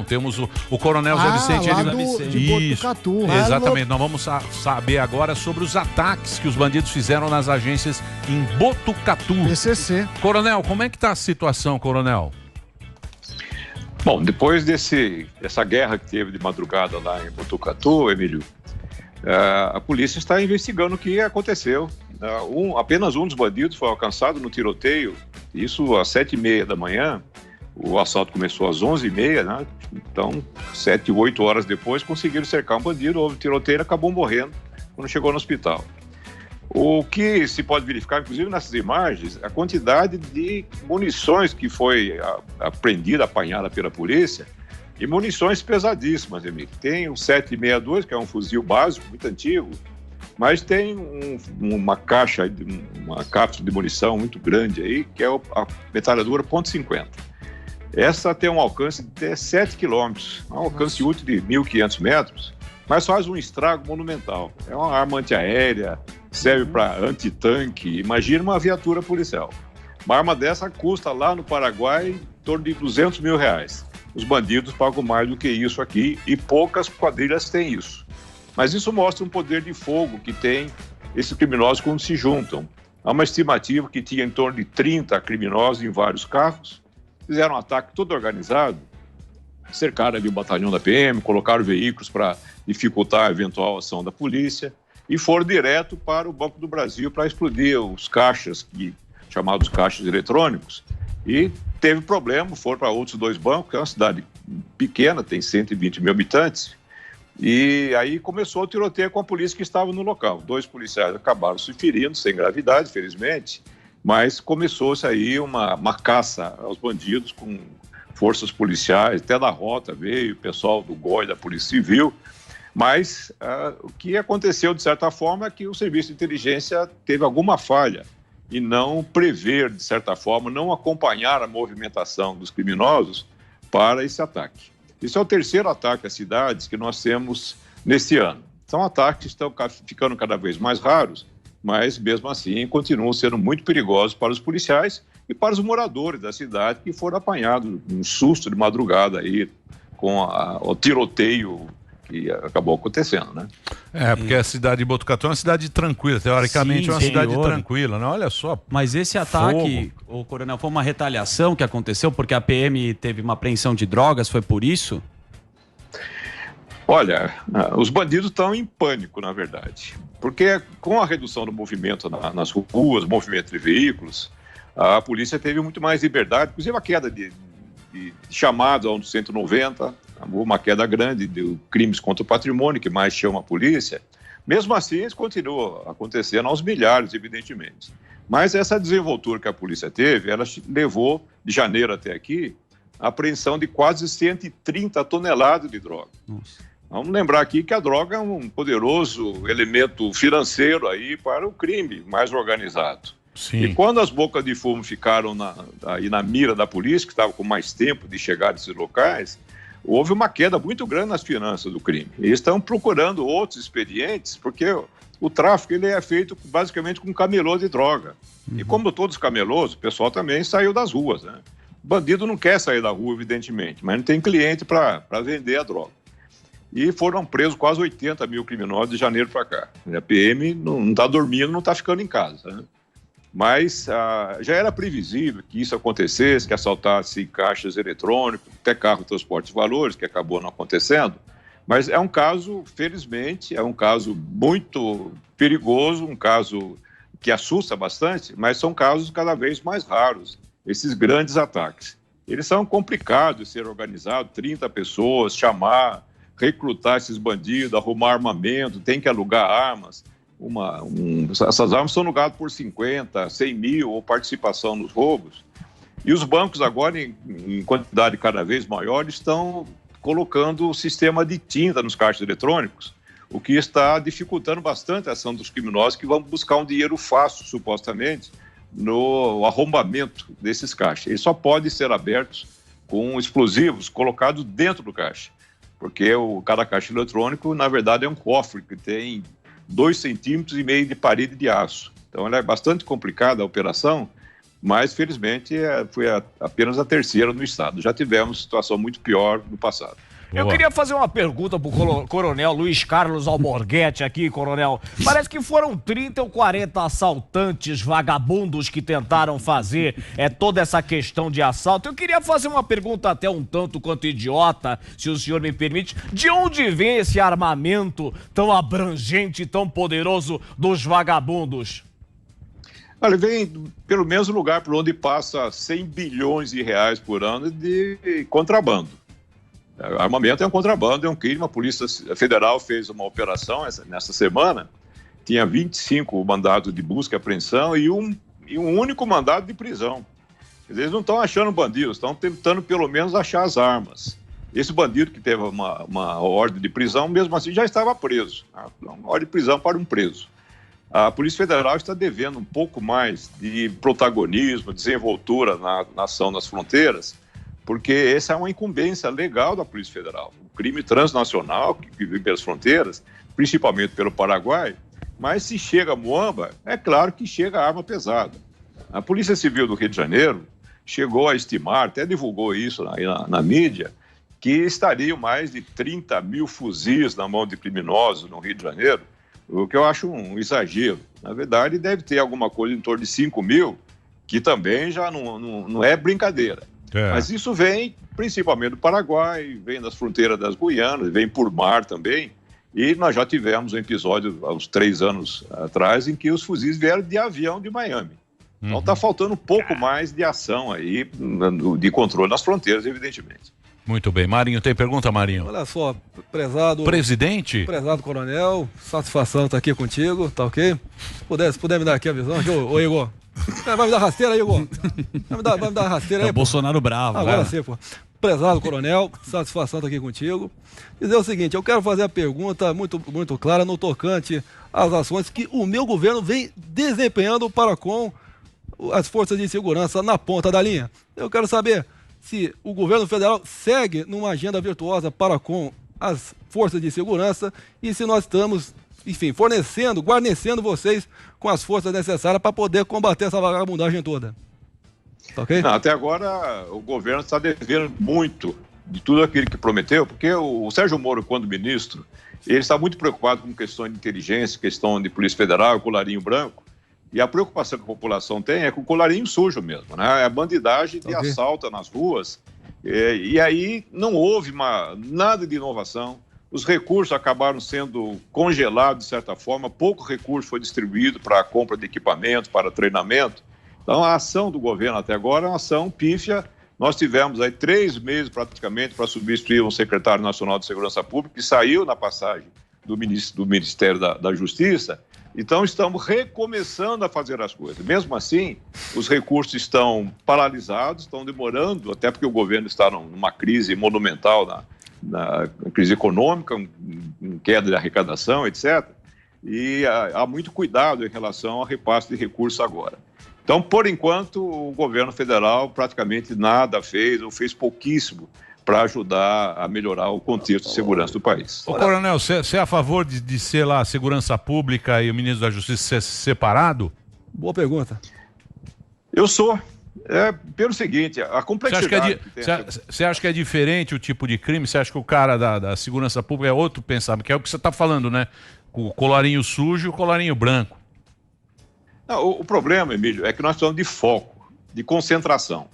Temos o Coronel Zé Vicente. Lá de Botucatu. Exatamente. Nós vamos saber agora sobre os ataques que os bandidos fizeram nas agências em Botucatu. PCC. Coronel, como é que está a situação, Coronel? Bom, depois dessa guerra que teve de madrugada lá em Botucatu, Emílio, a polícia está investigando o que aconteceu. Apenas um dos bandidos foi alcançado no tiroteio, isso às 7h30 da manhã. O assalto começou às 11h30, né? Então, 7, 8 horas depois, conseguiram cercar um bandido, houve tiroteio e acabou morrendo quando chegou no hospital. O que se pode verificar, inclusive nessas imagens, a quantidade de munições que foi apreendida, apanhada pela polícia, e munições pesadíssimas, Emílio. Tem o 7,62, que é um fuzil básico, muito antigo, mas tem uma cápsula de munição muito grande aí, que é a metralhadora .50. Essa tem um alcance de até 7 quilômetros, um alcance útil de 1.500 metros, mas faz um estrago monumental. É uma arma antiaérea, serve para antitanque. Imagina uma viatura policial. Uma arma dessa custa lá no Paraguai em torno de R$200 mil. Os bandidos pagam mais do que isso aqui e poucas quadrilhas têm isso. Mas isso mostra um poder de fogo que tem esses criminosos quando se juntam. Há uma estimativa que tinha em torno de 30 criminosos em vários carros, fizeram um ataque todo organizado, cercaram ali o batalhão da PM, colocaram veículos para dificultar a eventual ação da polícia e foram direto para o Banco do Brasil para explodir os caixas, chamados caixas eletrônicos, e teve problema, foram para outros 2 bancos, que é uma cidade pequena, tem 120 mil habitantes, e aí começou o tiroteio com a polícia que estava no local. 2 policiais acabaram se ferindo, sem gravidade, felizmente, mas começou-se aí uma caça aos bandidos com forças policiais, até da Rota veio, o pessoal do GOI, da Polícia Civil, mas o que aconteceu, de certa forma, é que o Serviço de Inteligência teve alguma falha e não prever, de certa forma, não acompanhar a movimentação dos criminosos para esse ataque. Isso é o 3º ataque às cidades que nós temos nesse ano. São ataques que estão ficando cada vez mais raros, mas mesmo assim continuam sendo muito perigosos para os policiais e para os moradores da cidade que foram apanhados um susto de madrugada aí com o tiroteio que acabou acontecendo, né? Porque a cidade de Botucatu é uma cidade tranquila, teoricamente. Sim, é uma cidade tranquila, né? Olha só. Mas esse ataque, o Coronel, foi uma retaliação que aconteceu porque a PM teve uma apreensão de drogas, foi por isso? Olha, os bandidos estão em pânico, na verdade, porque com a redução do movimento nas ruas, movimento de veículos, a polícia teve muito mais liberdade, inclusive a queda de chamados ao 190, uma queda grande de crimes contra o patrimônio, que mais chama a polícia. Mesmo assim, isso continua acontecendo aos milhares, evidentemente. Mas essa desenvoltura que a polícia teve, ela levou, de janeiro até aqui, a apreensão de quase 130 toneladas de droga. Nossa. Vamos lembrar aqui que a droga é um poderoso elemento financeiro aí para o crime mais organizado. Sim. E quando as bocas de fumo ficaram aí na mira da polícia, que estava com mais tempo de chegar nesses locais, houve uma queda muito grande nas finanças do crime. Eles estão procurando outros expedientes, porque o tráfico ele é feito basicamente com camelô de droga. E como todos os camelôs, o pessoal também saiu das ruas, né? O bandido não quer sair da rua, evidentemente, mas não tem cliente para vender a droga. E foram presos quase 80 mil criminosos de janeiro para cá. A PM não está dormindo, não está ficando em casa, né? Mas já era previsível que isso acontecesse, que assaltasse caixas eletrônicos, até carro de transporte de valores, que acabou não acontecendo. Mas é um caso, felizmente, é um caso muito perigoso, um caso que assusta bastante, mas são casos cada vez mais raros, esses grandes ataques. Eles são complicados de ser organizados, 30 pessoas, chamar, recrutar esses bandidos, arrumar armamento, tem que alugar armas. Essas armas são alugadas por 50, 100 mil, ou participação nos roubos. E os bancos agora, em quantidade cada vez maior, estão colocando o sistema de tinta nos caixas eletrônicos, o que está dificultando bastante a ação dos criminosos que vão buscar um dinheiro fácil, supostamente, no arrombamento desses caixas. Eles só podem ser abertos com explosivos colocados dentro do caixa, porque cada caixa eletrônico, na verdade, é um cofre que tem 2,5 centímetros de parede de aço. Então, ela é bastante complicada a operação mas felizmente foi apenas a terceira no estado. Já tivemos situação muito pior no passado. Eu queria fazer uma pergunta pro coronel Luiz Carlos Alborguete aqui, coronel. Parece que foram 30 ou 40 assaltantes vagabundos que tentaram fazer toda essa questão de assalto. Eu queria fazer uma pergunta até um tanto quanto idiota, se o senhor me permite. De onde vem esse armamento tão abrangente e tão poderoso dos vagabundos? Olha, vem pelo mesmo lugar por onde passa 100 bilhões de reais por ano de contrabando. Armamento é um contrabando, é um crime. A Polícia Federal fez uma operação nessa semana, tinha 25 mandados de busca e apreensão e um único mandado de prisão. Eles não estão achando bandidos, estão tentando pelo menos achar as armas. Esse bandido que teve uma ordem de prisão, mesmo assim, já estava preso. Uma ordem de prisão para um preso. A Polícia Federal está devendo um pouco mais de protagonismo, desenvoltura na ação nas fronteiras, porque essa é uma incumbência legal da Polícia Federal. O crime transnacional que vive pelas fronteiras, principalmente pelo Paraguai, mas se chega a Muamba, é claro que chega a arma pesada. A Polícia Civil do Rio de Janeiro chegou a estimar, até divulgou isso na mídia, que estariam mais de 30 mil fuzis na mão de criminosos no Rio de Janeiro, o que eu acho um exagero. Na verdade, deve ter alguma coisa em torno de 5 mil, que também já não é brincadeira. Mas isso vem principalmente do Paraguai, vem das fronteiras das Guianas, vem por mar também. E nós já tivemos um episódio, há uns 3 anos atrás, em que os fuzis vieram de avião de Miami. Então está faltando um pouco mais de ação aí, de controle nas fronteiras, evidentemente. Muito bem. Marinho, tem pergunta, Marinho? Olha só, prezado... Presidente? Prezado coronel, satisfação estar aqui contigo, tá ok? Se puder me dar aqui a visão, aqui, ô Igor. Vai me dar rasteira aí, Igor. Vai me dar rasteira aí, o Bolsonaro bravo. Agora sim, pô. Prezado coronel, satisfação estar aqui contigo. Dizer o seguinte, eu quero fazer a pergunta muito, muito clara no tocante às ações que o meu governo vem desempenhando para com as forças de segurança na ponta da linha. Eu quero saber se o governo federal segue numa agenda virtuosa para com as forças de segurança e se nós estamos, enfim, guarnecendo vocês com as forças necessárias para poder combater essa vagabundagem toda. Tá ok? Não, até agora o governo está devendo muito de tudo aquilo que prometeu, porque o Sérgio Moro, quando ministro, ele está muito preocupado com questões de inteligência, questão de Polícia Federal, colarinho branco, e a preocupação que a população tem é com o colarinho sujo mesmo, né? É a bandidagem de assalto nas ruas, e aí não houve nada de inovação. Os recursos acabaram sendo congelados, de certa forma, pouco recurso foi distribuído para a compra de equipamento, para treinamento. Então, a ação do governo até agora é uma ação pífia. Nós tivemos aí 3 meses praticamente para substituir um secretário nacional de segurança pública que saiu na passagem do Ministério da Justiça. Então, estamos recomeçando a fazer as coisas. Mesmo assim, os recursos estão paralisados, estão demorando, até porque o governo está numa crise monumental na crise econômica, em queda de arrecadação, etc. E há muito cuidado em relação ao repasse de recursos agora. Então, por enquanto, o governo federal praticamente nada fez, ou fez pouquíssimo para ajudar a melhorar o contexto de segurança do país. Ô, coronel, você é a favor de ser lá a segurança pública e o ministro da Justiça ser separado? Boa pergunta. Eu sou. Pelo seguinte, a complexidade... Você acha que é diferente o tipo de crime? Você acha que o cara da segurança pública é outro pensamento? Que é o que você está falando, né? O colarinho sujo e o colarinho branco. Não, o problema, Emílio, é que nós precisamos de foco, de concentração.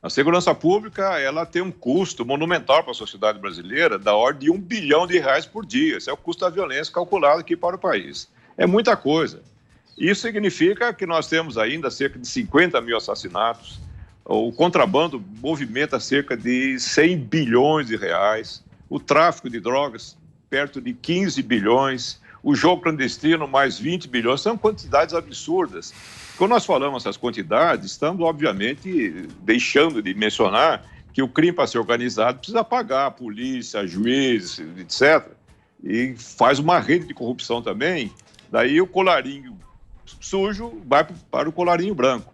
A segurança pública, ela tem um custo monumental para a sociedade brasileira da ordem de R$1 bilhão por dia. Esse é o custo da violência calculado aqui para o país. É muita coisa. Isso significa que nós temos ainda cerca de 50 mil assassinatos. O contrabando movimenta cerca de 100 bilhões de reais. O tráfico de drogas, perto de 15 bilhões. O jogo clandestino, mais 20 bilhões. São quantidades absurdas. Quando nós falamos essas quantidades, estamos, obviamente, deixando de mencionar que o crime, para ser organizado, precisa pagar a polícia, juízes, etc. E faz uma rede de corrupção também. Daí o colarinho sujo vai para o colarinho branco.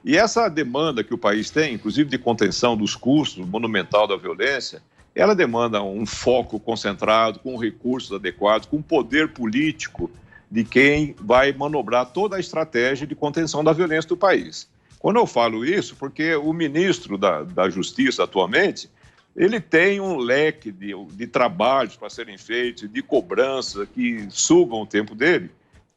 E essa demanda que o país tem, inclusive de contenção dos custos, monumental da violência, ela demanda um foco concentrado, com recursos adequados, com poder político de quem vai manobrar toda a estratégia de contenção da violência do país. Quando eu falo isso, porque o ministro da Justiça atualmente, ele tem um leque de trabalhos para serem feitos, de cobrança que sugam o tempo dele.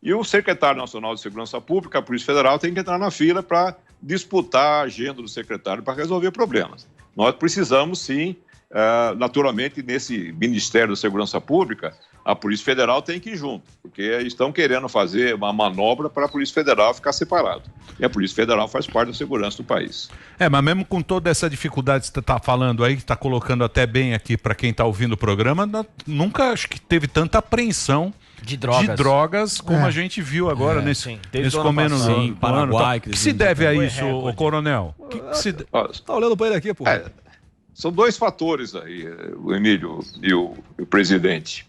E o secretário nacional de Segurança Pública, a Polícia Federal, tem que entrar na fila para disputar a agenda do secretário para resolver problemas. Nós precisamos, sim, naturalmente, nesse Ministério da Segurança Pública, a Polícia Federal tem que ir junto, porque estão querendo fazer uma manobra para a Polícia Federal ficar separado. E a Polícia Federal faz parte da segurança do país. Mas mesmo com toda essa dificuldade que você está falando aí, que está colocando até bem aqui para quem está ouvindo o programa, nunca acho que teve tanta apreensão de drogas como a gente viu agora nesse começo do Paraguai. O que se deve a isso, ô coronel? Tá olhando para ele aqui, pô. São dois fatores aí, o Emílio e o presidente.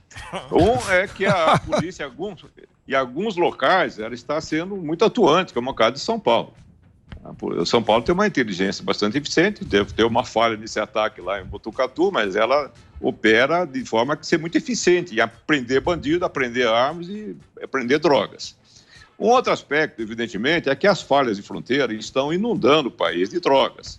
Um é que a polícia, em alguns locais, ela está sendo muito atuante, como é o caso de São Paulo. São Paulo tem uma inteligência bastante eficiente, deve ter uma falha nesse ataque lá em Botucatu, mas ela opera de forma a ser muito eficiente em apreender bandido, apreender armas e apreender drogas. Um outro aspecto, evidentemente, é que as falhas de fronteira estão inundando o país de drogas,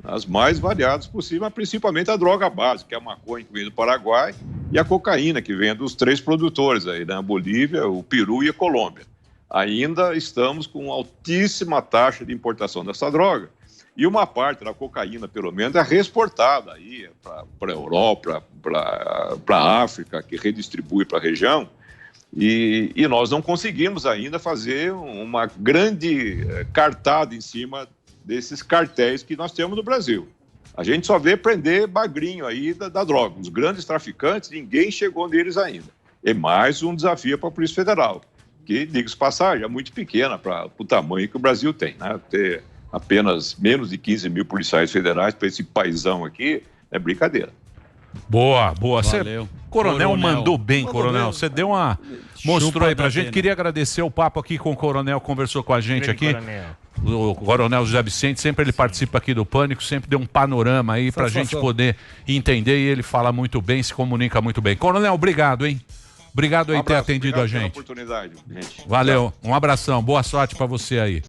as mais variadas possíveis, mas principalmente a droga base, que é a maconha que vem do Paraguai e a cocaína, que vem dos 3 produtores aí, né? A Bolívia, o Peru e a Colômbia. Ainda estamos com altíssima taxa de importação dessa droga. E uma parte da cocaína, pelo menos, é reexportada aí para a Europa, para a África, que redistribui para a região. E nós não conseguimos ainda fazer uma grande cartada em cima desses cartéis que nós temos no Brasil. A gente só vê prender bagrinho aí da droga. Os grandes traficantes, ninguém chegou neles ainda. É mais um desafio para a Polícia Federal, que, diga-se passagem, é muito pequena para o tamanho que o Brasil tem, né? Ter apenas menos de 15 mil policiais federais para esse paizão aqui é brincadeira. Boa. Valeu. Coronel mandou bem, coronel. Você deu uma... Mostrou aí pra gente. Queria agradecer o papo aqui com o coronel, conversou com a gente aqui. O coronel José Vicente, sempre ele participa aqui do Pânico, sempre deu um panorama aí pra gente poder entender, e ele fala muito bem, se comunica muito bem. Coronel, obrigado, hein? Obrigado aí por ter atendido a gente. Oportunidade, gente. Valeu, um abração, boa sorte pra você aí.